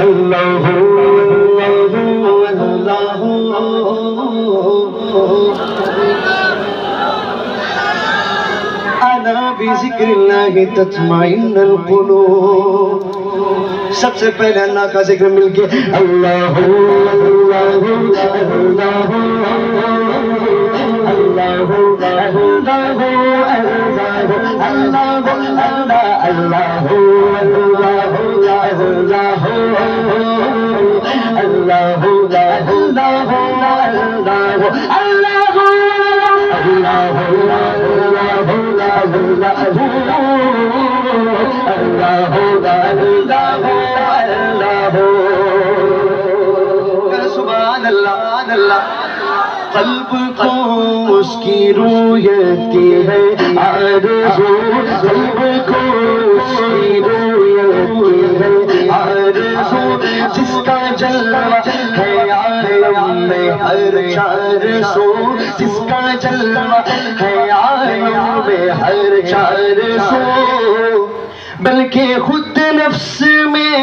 اللہ الا بذکر اللہ تطمئن القلوب. سب سے پہلے اللہ کا ذکر مل کے اللہ اللہ اللہ سبحان اللہ. قلب کو اس کی رویت کی ہے آرزو, قلب کو اس کی رویت کی ہے آرزو, جس کا جلوہ ہے عالم میں ہر چار سو, جس کا جلوہ ہے عالم میں ہر چار سو, بلکہ خود نفس میں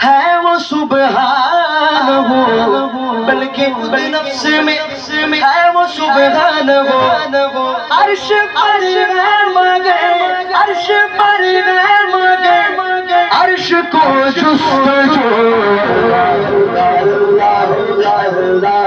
ہے وہ سبحان ہو, بلکہ خود نفس میں ہے وہ سبحان ہو. عرش پر ہے مگر, عرش پر ہے مگر, عرش کو جستجو اللہ اللہ اللہ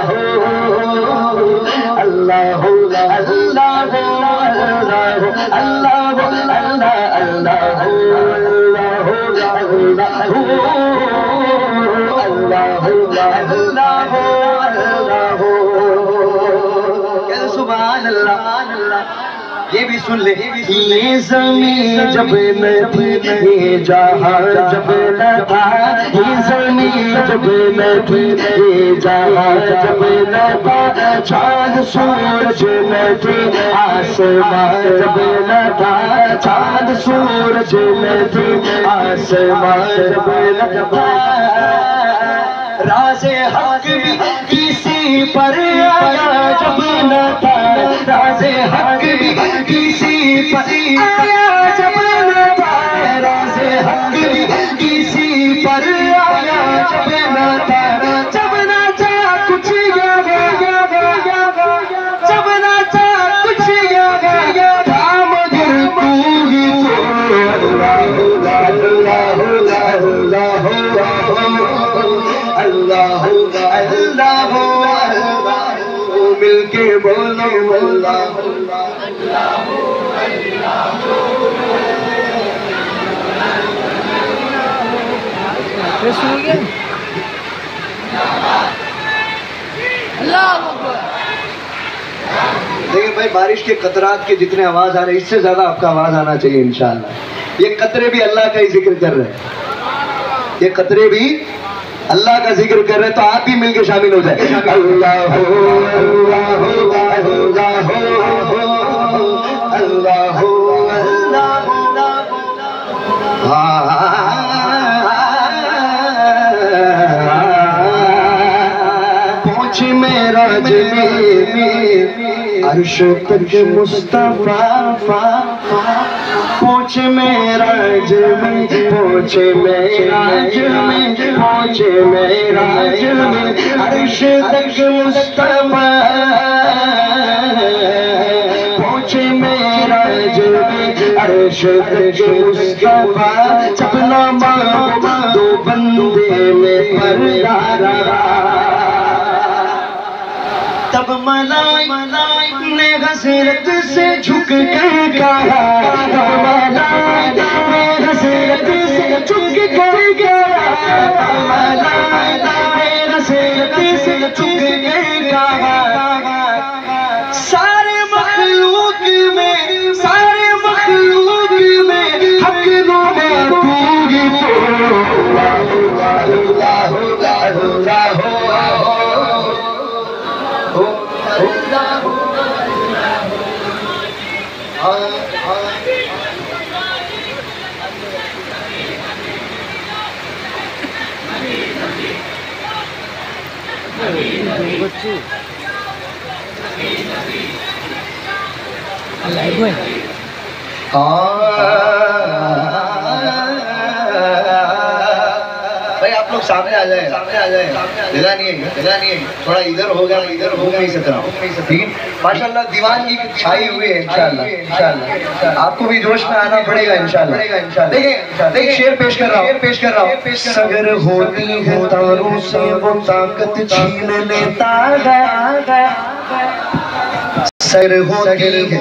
سبحان اللہ. یہ بھی سن لے, یہ زمین جب نہ تھی یہ جہاں جب نہ تھا, یہ زمین جب نہ تھی یہ جہاں جب نہ تھا, چاند سورج نہ تھی آسمان جب نہ تھا, چاند سورج نہ تھی آسمان جب نہ تھا, راز حق بھی کسی پر آیا جب نہ تھا, راز حق بھی کسی پر آیا جب نہ تھا, راز حق بھی کسی پر آیا جب نہ تھا, جب نہ تھا کچھ یاد, جب نہ تھا کچھ یاد تھا مگر تو ہی اللہ اللہ مل کے بولو اللہ دیکھیں بھائی, بارش کے قطرات کے جتنے آواز آ رہے ہیں اس سے زیادہ آپ کا آواز آنا چاہیے انشاءاللہ. یہ قطرے بھی اللہ کا ہی ذکر کر رہے ہیں, یہ قطرے بھی اللہ کا ذکر کر رہے ہیں, تو آپ بھی مل کے شامل ہو جائیں. اللہ اللہ پہنچ میرا عرش تک مصطفیٰ, پہنچ معراج میں, پہنچ معراج میں, پہنچ معراج میں, عرش تک مصطفیٰ, پہنچ معراج میں, عرش تک مصطفیٰ, چپنا ماں دو بندے میں پردہ رہا, تب ملائک نے حسرت سے جھک کر کہا, تب ملائک نے حسرت سے جھک کر کہا, تب ملائک نے حسرت سے جھک کر کہا, سارے مخلوق میں, سارے مخلوق میں حق نما تو ہی تو, بھائی آپ لوگ سامنے آ جائیں، جگہ نہیں ہے، تھوڑا ادھر ہو گیا، ادھر ہو نہیں سک رہا ہوں، ٹھیک ہے؟ ماشاءاللہ دیوان کی چھائی ہوئی ہے، انشاءاللہ آپ کو بھی جوش میں آنا پڑے گا انشاءاللہ۔ دیکھیں شعر پیش کر رہا ہوں۔ سگر ہوتی ہے تاروں سے وہ طاقت چھین لیتا ہے، سر ہوتی ہے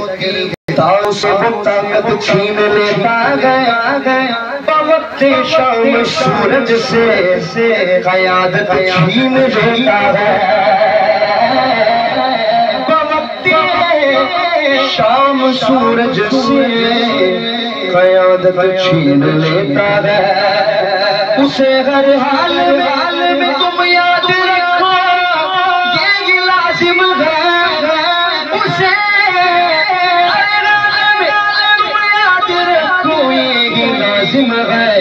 تاروں سے وہ طاقت چھین لیتا ہے، وقت شام سورج سے قیادت چھین لیتا ہے، وقت شام سورج سے قیادت چھین لیتا ہے، اسے ہر حال میں تم یاد رکھو یہ لازم ہے، اسے ہر حال میں تم یاد رکھو یہ لازم ہے،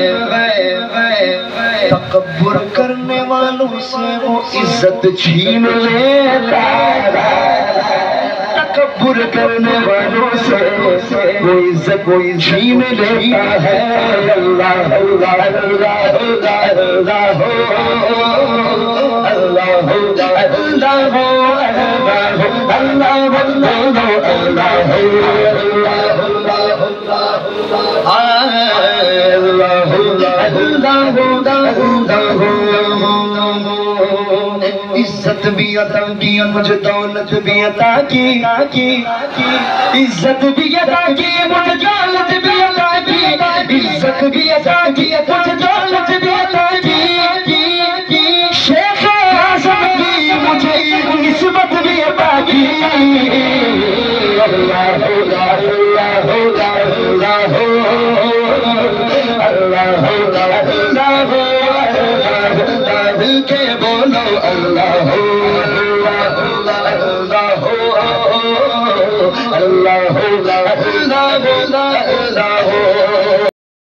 تکبر کرنے والوں سے وہ عزت چھین لیتا ہے، تکبر کرنے والوں سے وہ عزت چھین لیتا ہے، اللہ اللہ اللہ اللہ اللہ عزت بھی عطا کی مجھے دولت بھی عطا کی، عزت بھی عطا کی مجھے دولت بھی عطا کی، عزت بھی عطا کی مجھے دولت بھی عطا کی، شیخ اعظم کی مجھے نسبت بھی عطا کی، اللہ اللہ اللہ اللہ اللہ دل کے بولو اللہ اللہ اللہ اللہ